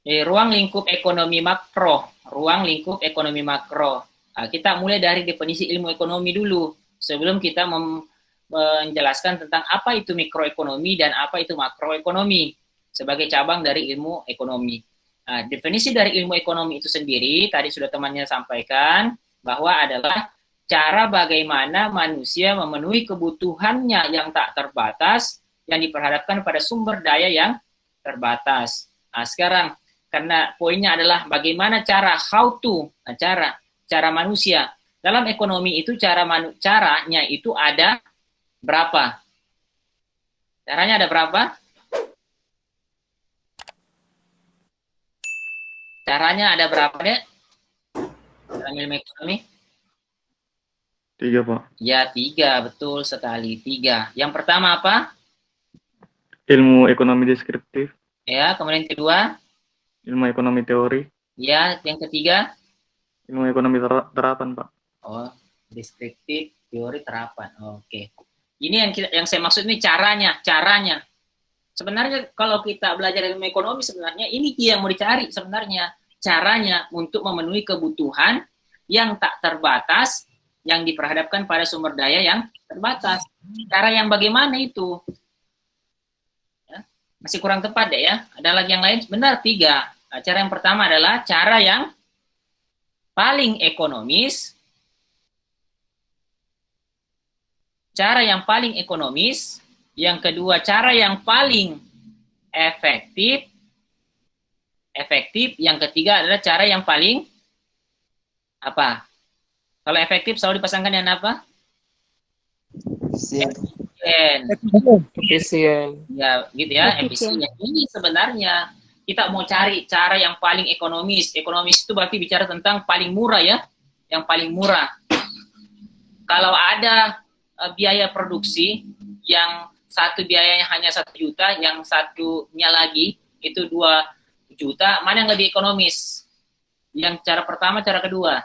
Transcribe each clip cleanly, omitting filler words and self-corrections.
Ruang lingkup ekonomi makro. Ruang lingkup ekonomi makro. Nah, kita mulai dari definisi ilmu ekonomi dulu sebelum kita menjelaskan tentang apa itu mikroekonomi dan apa itu makroekonomi sebagai cabang dari ilmu ekonomi. Nah, definisi dari ilmu ekonomi itu sendiri tadi sudah temannya sampaikan bahwa adalah cara bagaimana manusia memenuhi kebutuhannya yang tak terbatas yang diperhadapkan pada sumber daya yang terbatas. Nah, sekarang karena poinnya adalah bagaimana cara how to, nah, cara manusia dalam ekonomi itu caranya itu ada berapa? Caranya ada berapa? Caranya ada berapa, Dek? Dalam ilmu ekonomi? 3, Pak. Ya, 3, betul sekali. 3. Yang pertama apa? Ilmu ekonomi deskriptif. Ya, kemudian kedua? Ilmu ekonomi teori. Ya, yang ketiga? Ilmu ekonomi terapan, Pak. Oh, deskriptif, teori, terapan. Oke. Ini yang saya maksud ini caranya. Sebenarnya kalau kita belajar ilmu ekonomi sebenarnya ini yang mau dicari sebenarnya. Caranya untuk memenuhi kebutuhan yang tak terbatas yang diperhadapkan pada sumber daya yang terbatas. Cara yang bagaimana itu? Ya, masih kurang tepat deh ya. Ada lagi yang lain? Benar, 3. Nah, cara yang pertama adalah cara yang paling ekonomis. Cara yang paling ekonomis. Yang kedua, cara yang paling efektif. Yang ketiga adalah cara yang paling apa? Kalau efektif selalu dipasangkan dengan apa? Efisien. Ya, gitu ya, efisien. Ini sebenarnya kita mau cari cara yang paling ekonomis. Ekonomis itu berarti bicara tentang paling murah ya, yang paling murah. Kalau ada biaya produksi yang satu biayanya hanya 1 juta, yang satunya lagi itu 2 juta, mana yang lebih ekonomis? Yang cara pertama, cara kedua?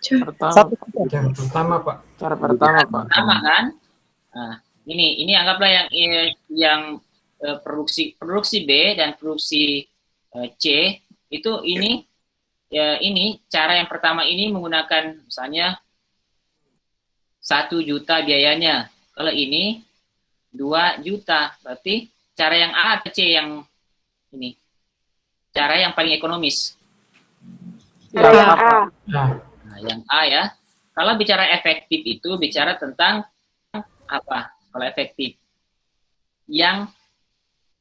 Yang pertama, Pak. Cara pertama, Pak. Pertama kan? Nah, ini anggaplah yang produksi B dan produksi C itu ini cara yang pertama ini menggunakan misalnya 1 juta biayanya. Kalau ini 2 juta. Berarti cara yang A atau C yang ini? Cara yang paling ekonomis. Yang A. Nah, yang A ya. Kalau bicara efektif itu bicara tentang apa? Kalau efektif yang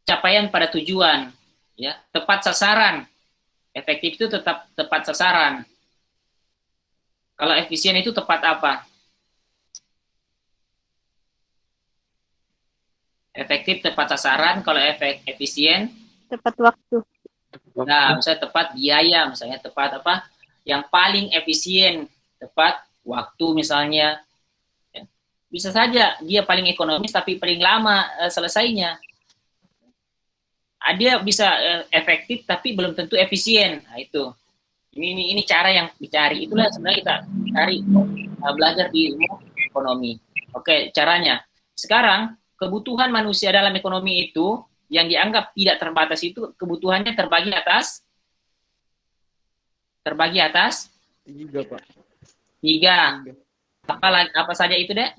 capaian pada tujuan, ya, tepat sasaran. Efektif itu tetap tepat sasaran. Kalau efisien itu tepat apa? Efektif tepat sasaran, kalau efisien tepat waktu. Nah, misalnya tepat biaya, misalnya tepat apa? Yang paling efisien, tepat waktu misalnya. Bisa saja dia paling ekonomis tapi paling lama selesainya. Dia bisa efektif tapi belum tentu efisien. Nah, itu. Ini cara yang dicari. Itulah sebenarnya kita cari belajar di ilmu ekonomi. Oke, caranya. Sekarang kebutuhan manusia dalam ekonomi itu yang dianggap tidak terbatas itu kebutuhannya terbagi atas 3, Pak. 3. Apa saja itu, Dek?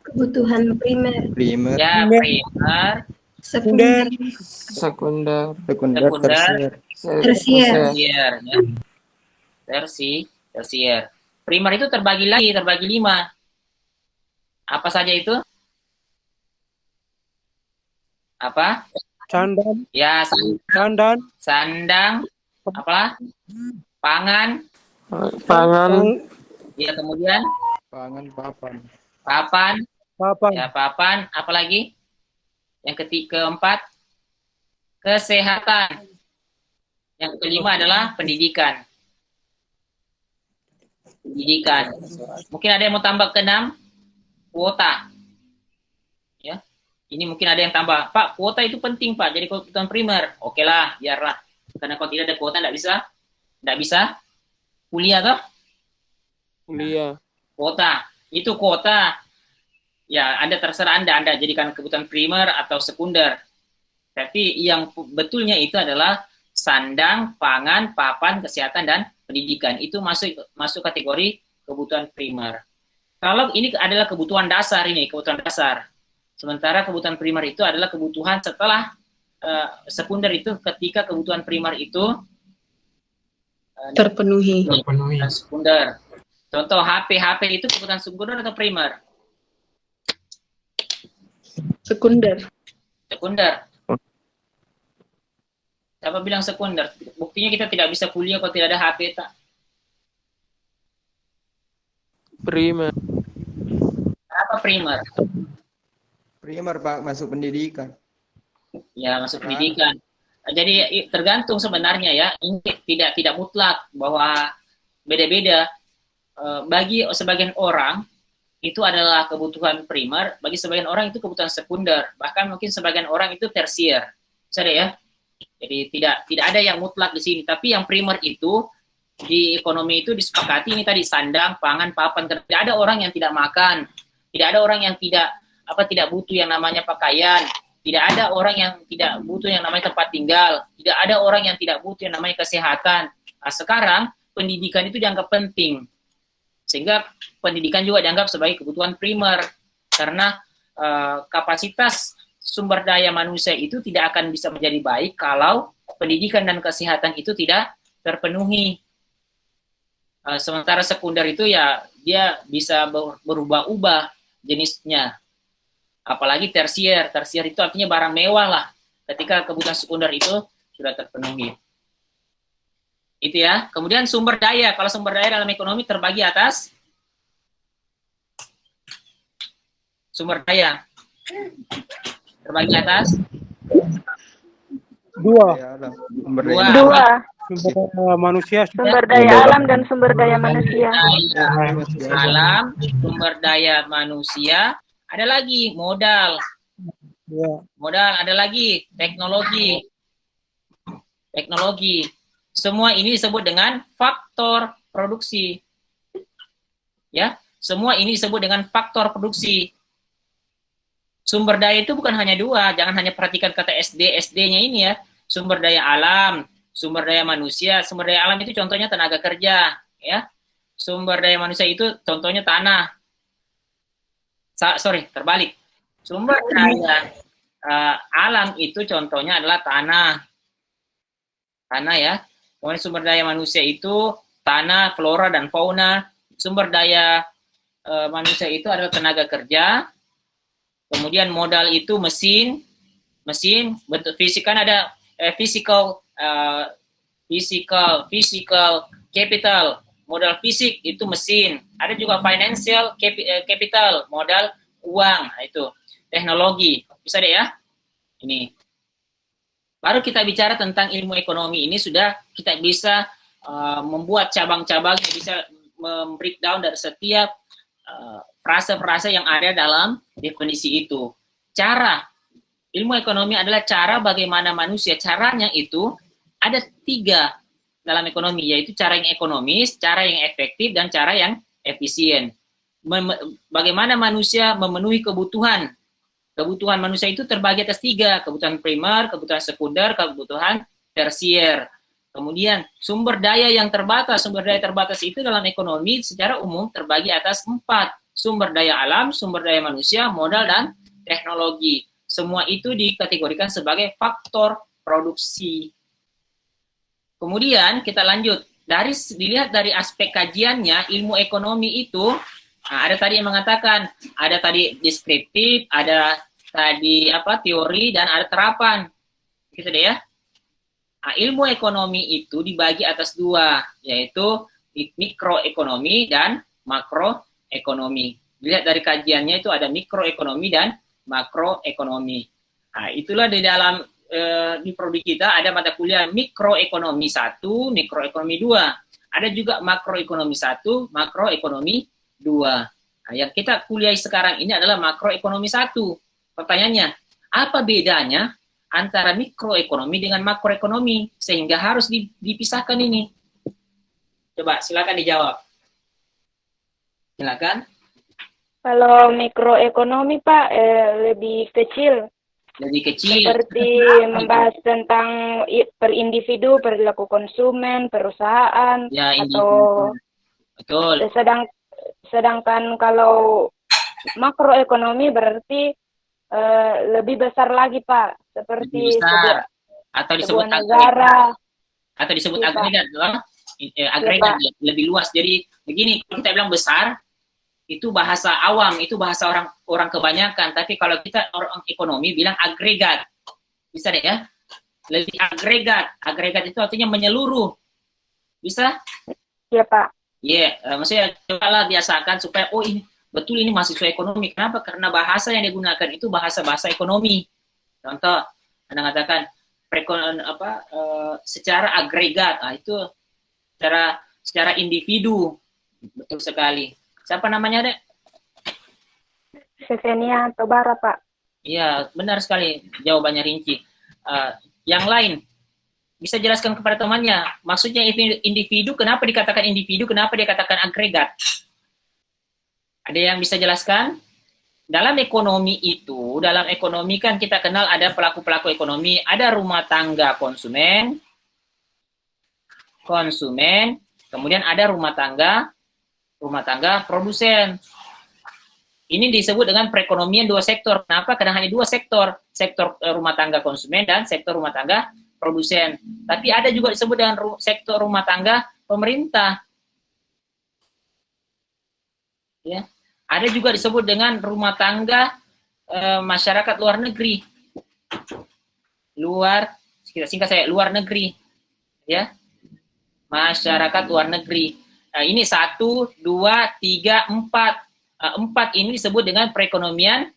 Kebutuhan primer. Ya, primer, Sekunder. Tersier. ya. Tersier. Primer itu terbagi 5. Apa saja itu? Apa? Sandang. Ya, sandang. Apa? Pangan. Ya, kemudian papan. Ya, papan. Apa lagi? Yang keempat, kesehatan. Yang kelima adalah pendidikan. Mungkin ada yang mau tambah ke-6? Kuota. Ya. Ini mungkin ada yang tambah, Pak, kuota itu penting, Pak. Jadi kebutuhan primer. Oke lah, biarlah. Karena kalau tidak ada kuota, tidak bisa kuliah, toh? Kuliah. Kuota. Itu kuota. Ya, Anda terserah Anda jadikan kebutuhan primer atau sekunder. Tapi yang betulnya itu adalah sandang, pangan, papan, kesehatan, dan pendidikan. Itu masuk kategori kebutuhan primer. Kalau ini adalah kebutuhan dasar ini, kebutuhan dasar. Sementara kebutuhan primer itu adalah kebutuhan setelah sekunder itu ketika kebutuhan primer itu terpenuhi. Sekunder. Contoh HP itu kebutuhan sekunder atau primer? Sekunder. Sekunder. Siapa bilang sekunder? Buktinya kita tidak bisa kuliah kalau tidak ada HP tak. Primer. Apa primer? Primer Pak, masuk pendidikan. Ya, masuk pendidikan. Jadi tergantung sebenarnya ya. Ini tidak mutlak bahwa beda-beda. Bagi sebagian orang itu adalah kebutuhan primer, bagi sebagian orang itu kebutuhan sekunder, bahkan mungkin sebagian orang itu tersier. Bisa deh ya. Jadi tidak ada yang mutlak di sini, tapi yang primer itu di ekonomi itu disepakati ini tadi sandang, pangan, papan. Tidak ada orang yang tidak makan, tidak ada orang yang tidak butuh yang namanya pakaian, tidak ada orang yang tidak butuh yang namanya tempat tinggal, tidak ada orang yang tidak butuh yang namanya kesehatan. Nah, sekarang pendidikan itu dianggap penting, sehingga pendidikan juga dianggap sebagai kebutuhan primer karena kapasitas sumber daya manusia itu tidak akan bisa menjadi baik kalau pendidikan dan kesehatan itu tidak terpenuhi. Sementara sekunder itu ya dia bisa berubah-ubah jenisnya. Apalagi tersier itu artinya barang mewah lah ketika kebutuhan sekunder itu sudah terpenuhi. Itu ya. Kemudian sumber daya. Kalau sumber daya dalam ekonomi terbagi atas sumber daya. Terbagi atas Dua. Sumber dua. daya. Dua. Sumber daya manusia. Sumber daya alam dan sumber daya manusia. Alam, sumber daya manusia, ada lagi modal. Ya. Modal, ada lagi teknologi. Teknologi. Semua ini disebut dengan faktor produksi. Ya, semua ini disebut dengan faktor produksi. Sumber daya itu bukan hanya dua, jangan hanya perhatikan kata SD-nya ini ya. Sumber daya alam, sumber daya manusia. Sumber daya alam itu contohnya tenaga kerja, ya. Sumber daya manusia itu contohnya tanah. Terbalik. Sumber daya alam itu contohnya adalah tanah. Tanah ya. Kemudian sumber daya manusia itu tanah, flora dan fauna. Sumber daya manusia itu adalah tenaga kerja. Kemudian modal itu mesin, bentuk fisik kan ada physical capital, modal fisik itu mesin. Ada juga financial capital, modal uang, itu teknologi. Bisa deh ya. Ini. Baru kita bicara tentang ilmu ekonomi ini sudah kita bisa membuat cabang-cabang yang bisa membreakdown dari setiap frase-frase yang ada dalam definisi itu. Cara ilmu ekonomi adalah cara bagaimana manusia, caranya itu ada 3 dalam ekonomi, yaitu cara yang ekonomis, cara yang efektif, dan cara yang efisien. Bagaimana manusia memenuhi kebutuhan. Kebutuhan manusia itu terbagi atas 3, kebutuhan primer, kebutuhan sekunder, kebutuhan tersier. Kemudian sumber daya yang terbatas, sumber daya terbatas itu dalam ekonomi secara umum terbagi atas 4, sumber daya alam, sumber daya manusia, modal, dan teknologi. Semua itu dikategorikan sebagai faktor produksi. Kemudian kita lanjut, dilihat dari aspek kajiannya, ilmu ekonomi itu, ada tadi yang mengatakan, ada tadi deskriptif, ada tadi teori, dan ada terapan. Gitu deh ya. Nah, ilmu ekonomi itu dibagi atas 2, yaitu mikroekonomi dan makroekonomi. Dilihat dari kajiannya itu ada mikroekonomi dan makroekonomi. Nah, itulah di dalam di prodi kita ada mata kuliah mikroekonomi 1, mikroekonomi 2. Ada juga makroekonomi 1, makroekonomi 2. Nah, yang kita kuliah sekarang ini adalah makroekonomi 1. Pertanyaannya, apa bedanya antara mikroekonomi dengan makroekonomi sehingga harus dipisahkan ini? Coba silakan dijawab. Silakan. Kalau mikroekonomi Pak lebih kecil, lebih kecil. Seperti membahas tentang per individu, perilaku konsumen, perusahaan, Ya, atau betul. sedangkan kalau makroekonomi berarti lebih besar lagi, Pak. Lebih Seperti besar. Atau disebut sebuah negara. Atau disebut Iya, Pak. agregat, agregat Pak. lebih luas. Jadi begini, kalau kita bilang besar, itu bahasa awam, itu bahasa orang kebanyakan. Tapi kalau kita orang ekonomi bilang agregat, bisa deh ya? Lebih agregat. Agregat itu artinya menyeluruh. Bisa? Iya, Pak. Iya, maksudnya cobalah biasakan supaya ini betul ini mahasiswa ekonomi. Kenapa? Karena bahasa yang digunakan itu bahasa ekonomi. Contoh, Anda katakan secara agregat, itu secara individu, betul sekali. Siapa namanya, Dek? Sefenia Tobara, Pak. Iya, benar sekali. Jawabannya rinci. Yang lain, bisa jelaskan kepada temannya. Maksudnya individu, kenapa dikatakan individu, kenapa dia katakan agregat? Ada yang bisa jelaskan? Dalam ekonomi kan kita kenal ada pelaku-pelaku ekonomi, ada rumah tangga konsumen, kemudian ada rumah tangga produsen. Ini disebut dengan perekonomian dua sektor. Kenapa? Karena hanya dua sektor rumah tangga konsumen dan sektor rumah tangga produsen. Tapi ada juga disebut dengan sektor rumah tangga pemerintah. Ya. Ada juga disebut dengan rumah tangga masyarakat luar negeri. Luar negeri. Ya. Masyarakat luar negeri. Nah, ini 1, 2, 3, 4. 4 ini disebut dengan perekonomian.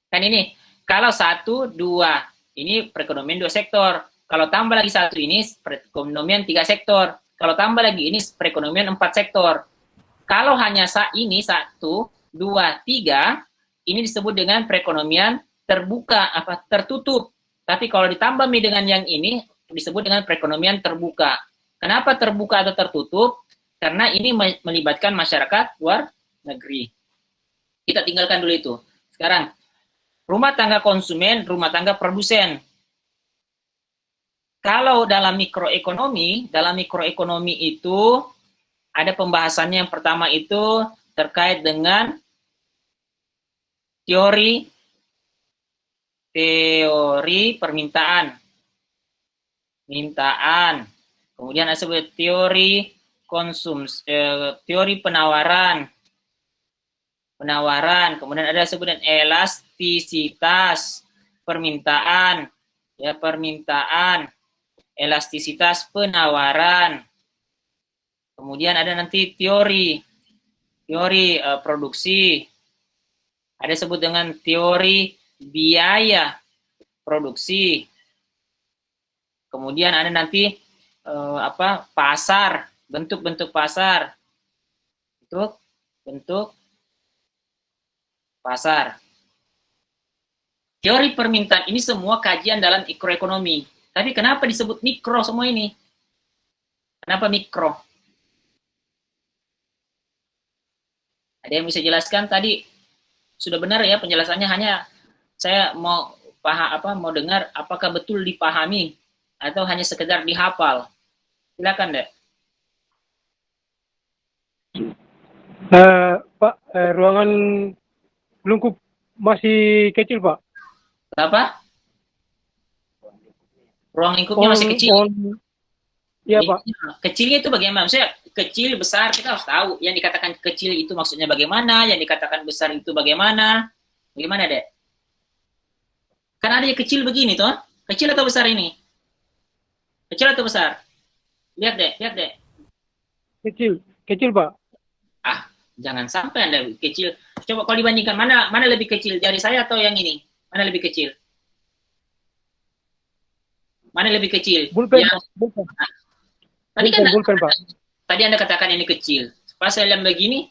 Kan ini. Kalau 1, 2, ini perekonomian 2 sektor. Kalau tambah lagi 1 ini perekonomian 3 sektor. Kalau tambah lagi ini perekonomian 4 sektor. Kalau hanya ini 1, 2, 3, ini disebut dengan perekonomian terbuka, tertutup. Tapi kalau ditambah dengan yang ini disebut dengan perekonomian terbuka. Kenapa terbuka atau tertutup? Karena ini melibatkan masyarakat luar negeri. Kita tinggalkan dulu itu. Sekarang, rumah tangga konsumen, rumah tangga produsen. Kalau dalam mikroekonomi itu ada pembahasannya. Yang pertama itu terkait dengan teori permintaan. Kemudian ada sebut teori teori penawaran. Kemudian ada sebutan elastisitas permintaan, elastisitas penawaran. Kemudian ada nanti teori produksi. Ada sebut dengan teori biaya produksi. Kemudian ada nanti pasar, bentuk-bentuk pasar. Itu bentuk pasar. Teori permintaan ini semua kajian dalam mikroekonomi. Tapi kenapa disebut mikro semua ini? Kenapa mikro? Ada yang bisa jelaskan? Tadi sudah benar ya penjelasannya, hanya saya mau mau dengar apakah betul dipahami atau hanya sekedar dihafal. Silakan, Dek. Pak, ruangan lingkup masih kecil, Pak. Kenapa? Ruang lingkupnya masih kecil. Iya, Pak. Kecilnya itu bagaimana? Maksudnya kecil, besar, kita harus tahu. Yang dikatakan kecil itu maksudnya bagaimana, yang dikatakan besar itu bagaimana. Bagaimana, Dek? Kan ada yang kecil begini, toh? Kecil atau besar ini? Kecil atau besar? Lihat, Dek. Kecil, Pak. Jangan sampai Anda kecil. Coba kalau dibandingkan, mana lebih kecil? Jari saya atau yang ini? Mana lebih kecil? Mana lebih kecil? Pulpen, ya. Pak. Pulpen. Tadi kan Pulpen, Pak. Tadi Anda katakan ini kecil. Pas saya lihat begini,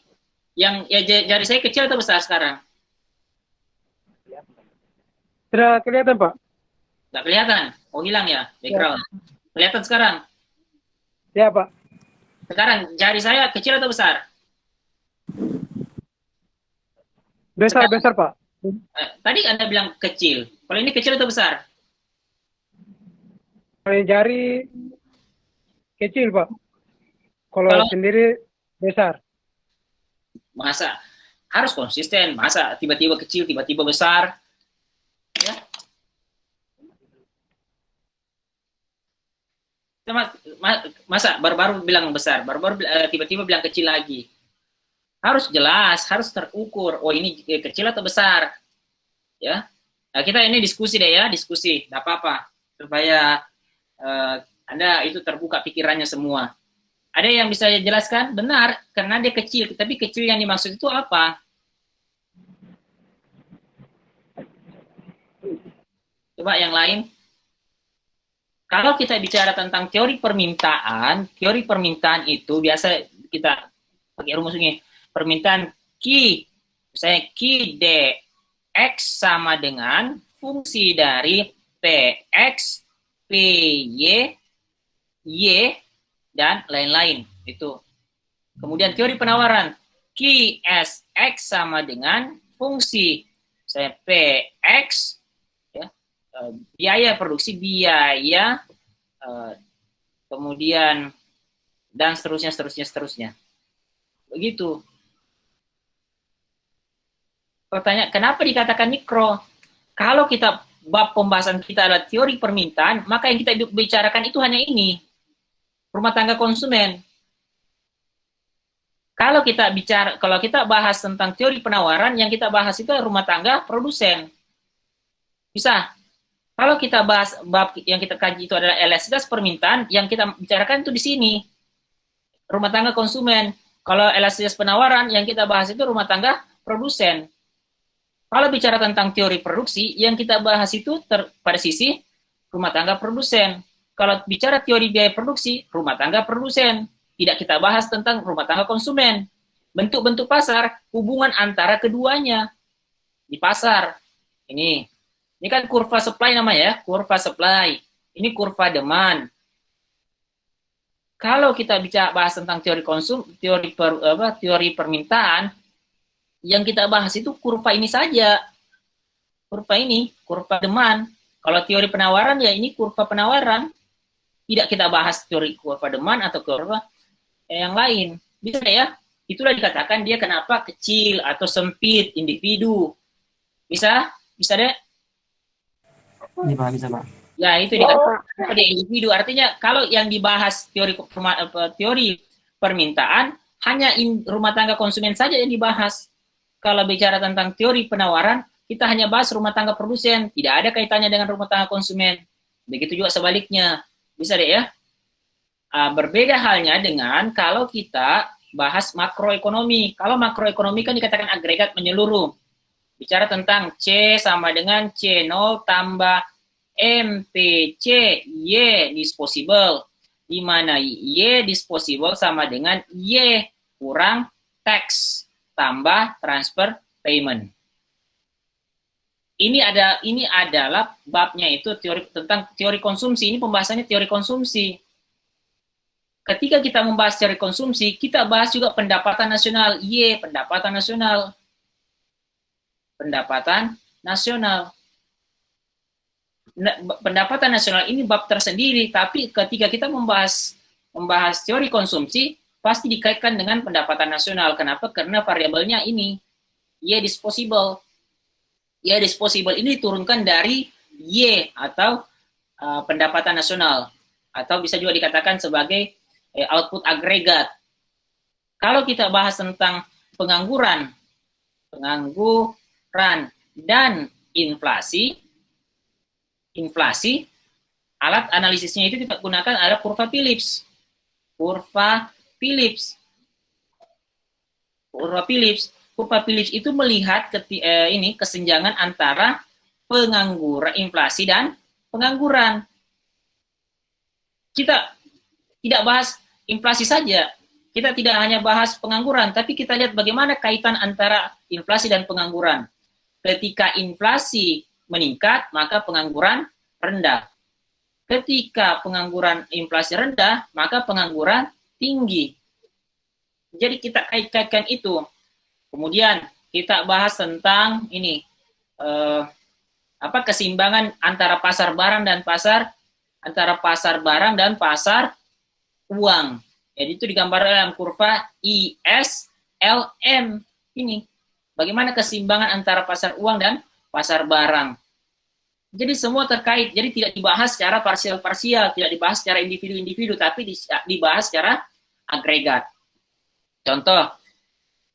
yang jari saya kecil atau besar sekarang? Tidak kelihatan, Pak. Tidak kelihatan. Oh, hilang ya background. Ya. Kelihatan sekarang? Ya, Pak. Sekarang jari saya kecil atau besar? Besar, Pak. Tadi Anda bilang kecil. Kalau ini kecil atau besar? Kalau jari kecil, Pak. Kalau Kalau sendiri besar. masa harus konsisten, masa tiba-tiba kecil, tiba-tiba besar, ya. Masa baru-baru bilang besar, baru-baru tiba-tiba bilang kecil lagi. Harus jelas, harus terukur. Oh ini kecil atau besar, ya. Nah, kita ini diskusi deh ya, diskusi, tidak apa-apa, supaya Anda itu terbuka pikirannya semua. Ada yang bisa jelaskan? Benar, karena dia kecil, tapi kecil yang dimaksud itu apa? Coba yang lain. Kalau kita bicara tentang teori permintaan itu biasa kita pakai rumusnya. Permintaan Q, misalnya Q dx sama dengan fungsi dari px, py, y, dan lain-lain. Itu. Kemudian teori penawaran, Qsx sama dengan fungsi misalnya px, ya, biaya produksi, biaya, kemudian dan seterusnya. Begitu. Pertanyaan, kenapa dikatakan mikro? Kalau kita bab pembahasan kita adalah teori permintaan, maka yang kita bicarakan itu hanya ini, rumah tangga konsumen. Kalau kita bahas tentang teori penawaran, yang kita bahas itu rumah tangga produsen. Bisa. Kalau kita bahas bab yang kita kaji itu adalah elastisitas permintaan, yang kita bicarakan itu di sini, rumah tangga konsumen. Kalau elastisitas penawaran, yang kita bahas itu rumah tangga produsen. Kalau bicara tentang teori produksi, yang kita bahas itu pada sisi rumah tangga produsen. Kalau bicara teori biaya produksi, rumah tangga produsen. Tidak kita bahas tentang rumah tangga konsumen. Bentuk-bentuk pasar, hubungan antara keduanya di pasar. Ini kan kurva supply namanya ya, kurva supply. Ini kurva demand. Kalau kita bicara bahas tentang teori permintaan, yang kita bahas itu kurva ini saja. Kurva ini, kurva demand. Kalau teori penawaran ya ini kurva penawaran. Tidak kita bahas teori kurva demand atau kurva yang lain. Bisa ya? Itulah dikatakan dia kenapa kecil atau sempit individu. Bisa? Bisa deh? Bisa, Pak. Ya, itu dikatakan pada individu. Artinya kalau yang dibahas teori permintaan hanya rumah tangga konsumen saja yang dibahas. Kalau bicara tentang teori penawaran, kita hanya bahas rumah tangga produsen, tidak ada kaitannya dengan rumah tangga konsumen. Begitu juga sebaliknya. Bisa deh ya? Berbeda halnya dengan kalau kita bahas makroekonomi. Kalau makroekonomi kan dikatakan agregat menyeluruh. Bicara tentang C sama dengan C0 tambah MPC Y disposable. Di mana Y disposable sama dengan Y kurang tax tambah transfer payment. Ini adalah babnya itu tentang teori konsumsi. Ini pembahasannya teori konsumsi. Ketika kita membahas teori konsumsi, kita bahas juga pendapatan nasional. Pendapatan nasional. Pendapatan nasional. Pendapatan nasional ini bab tersendiri, tapi ketika kita membahas teori konsumsi, pasti dikaitkan dengan pendapatan nasional. Kenapa? Karena variabelnya ini, Y disposable. Y disposable ini diturunkan dari Y atau pendapatan nasional. Atau bisa juga dikatakan sebagai output agregat. Kalau kita bahas tentang pengangguran dan inflasi, alat analisisnya itu kita gunakan adalah kurva Phillips. Kurva Phillips itu melihat kesenjangan antara inflasi dan pengangguran. Kita tidak bahas inflasi saja. Kita tidak hanya bahas pengangguran, tapi kita lihat bagaimana kaitan antara inflasi dan pengangguran. Ketika inflasi meningkat, maka pengangguran rendah. Ketika inflasi rendah, maka pengangguran tinggi. Jadi kita kaitkan itu. Kemudian kita bahas tentang keseimbangan antara pasar barang dan pasar uang. Jadi itu digambarkan dalam kurva ISLM ini. Bagaimana keseimbangan antara pasar uang dan pasar barang. Jadi semua terkait, jadi tidak dibahas secara parsial-parsial, tidak dibahas secara individu-individu, tapi dibahas secara agregat. Contoh,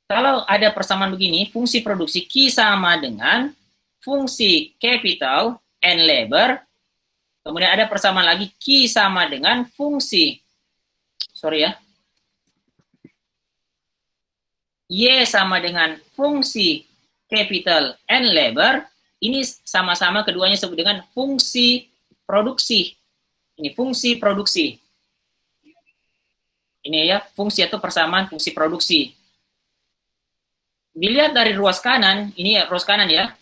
kalau ada persamaan begini, fungsi produksi Q sama dengan fungsi capital and labor, kemudian ada persamaan lagi Q sama dengan fungsi, Y sama dengan fungsi capital and labor, ini sama-sama keduanya disebut dengan fungsi produksi. Ini fungsi produksi. Ini ya, fungsi atau persamaan fungsi produksi. Dilihat dari ruas kanan, ini ya ruas kanan ya.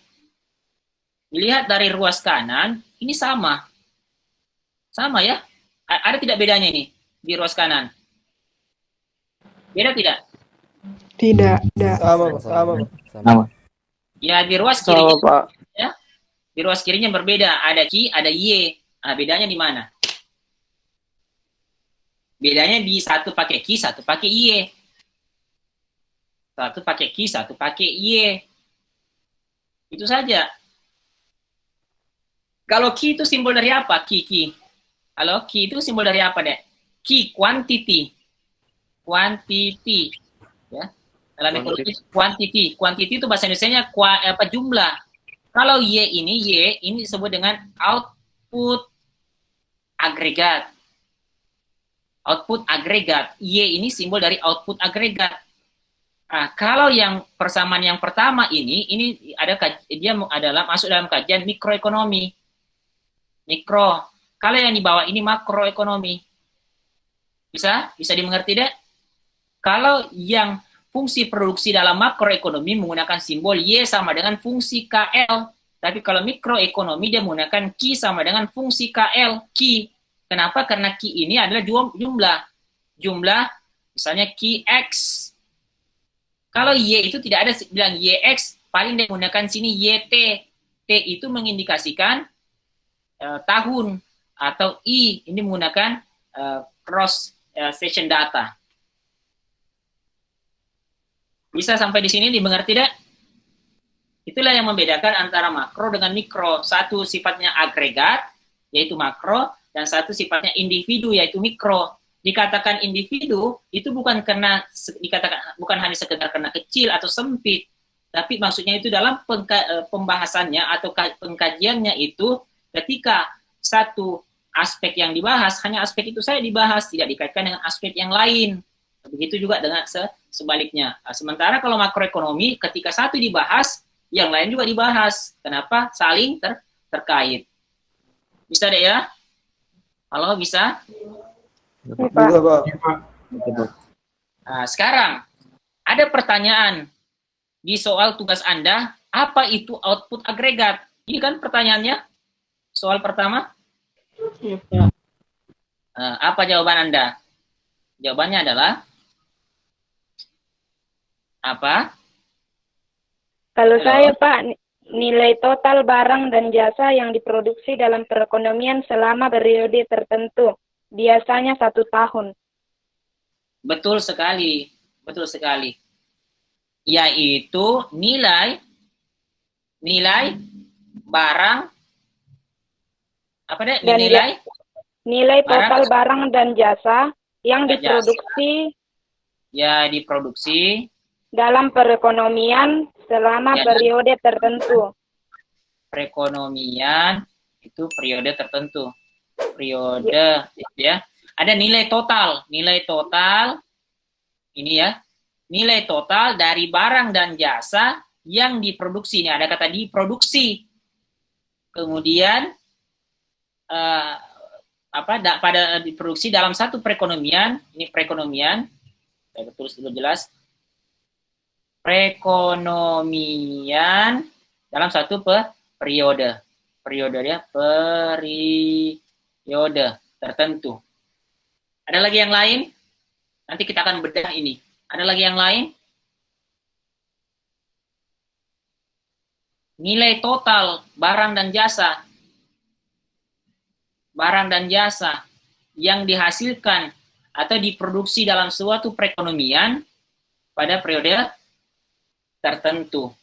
Dilihat dari ruas kanan, ini sama. Sama ya? Ada tidak bedanya ini di ruas kanan? Beda tidak? Tidak. Sama. Ya, di ruas kiri Sama, Pak. ya. Di ruas kirinya berbeda, ada Q, ada Y. Nah, bedanya di mana? Bedanya di satu pakai Q, satu pakai Y. Satu pakai Q, satu pakai Y. Itu saja. Kalau Q itu simbol dari apa? Q. Halo, Q itu simbol dari apa, Dek? Q, quantity. Quantity. Ya. Dalam ekonomi quantity. Quantity itu bahasa Indonesianya jumlah. Kalau Y ini disebut dengan output agregat. Output agregat. Y ini simbol dari output agregat. Nah, kalau yang persamaan yang pertama ini dia adalah masuk dalam kajian mikroekonomi. Mikro. Kalau yang di bawah ini makroekonomi. Bisa dimengerti, Dek? Kalau yang fungsi produksi dalam makroekonomi menggunakan simbol Y sama dengan fungsi KL. Tapi kalau mikroekonomi dia menggunakan Q sama dengan fungsi KL. Q. Kenapa? Karena Q ini adalah jumlah. Jumlah misalnya QX. Kalau Y itu tidak ada bilang YX, paling dia menggunakan sini YT. T itu mengindikasikan tahun. Atau I ini menggunakan cross session data. Bisa sampai di sini dimengerti, tidak? Itulah yang membedakan antara makro dengan mikro. Satu sifatnya agregat, yaitu makro, dan satu sifatnya individu, yaitu mikro. Dikatakan individu, itu bukan hanya sekedar karena kecil atau sempit, tapi maksudnya itu dalam pembahasannya atau pengkajiannya itu ketika satu aspek yang dibahas, hanya aspek itu saja dibahas, tidak dikaitkan dengan aspek yang lain. Begitu juga dengan sebaliknya. Sementara kalau makroekonomi, ketika satu dibahas, yang lain juga dibahas. Kenapa? Saling terkait. Bisa deh ya? Halo, bisa? Bisa, Pak. Nah, sekarang, ada pertanyaan di soal tugas Anda, apa itu output agregat? Ini kan pertanyaannya, soal pertama. Apa jawaban Anda? Jawabannya adalah apa? Kalau Halo? saya, Pak, nilai total barang dan jasa yang diproduksi dalam perekonomian selama periode tertentu, biasanya 1 tahun. Betul sekali. Yaitu nilai barang, apa deh? Dan nilai total Barang- barang dan jasa yang Dan diproduksi diproduksi dalam perekonomian selama Ya. periode tertentu. perekonomian itu periode tertentu. Periode ya. Ada nilai total ini ya. Nilai total dari barang dan jasa yang diproduksi. Ini ada kata diproduksi. Kemudian pada diproduksi dalam satu perekonomian, ini perekonomian. Saya tulis dulu jelas. Perekonomian dalam satu periode tertentu. Ada lagi yang lain? Nanti kita akan bedah ini. Ada lagi yang lain? nilai total barang dan jasa yang dihasilkan atau diproduksi dalam suatu perekonomian pada periode tertentu.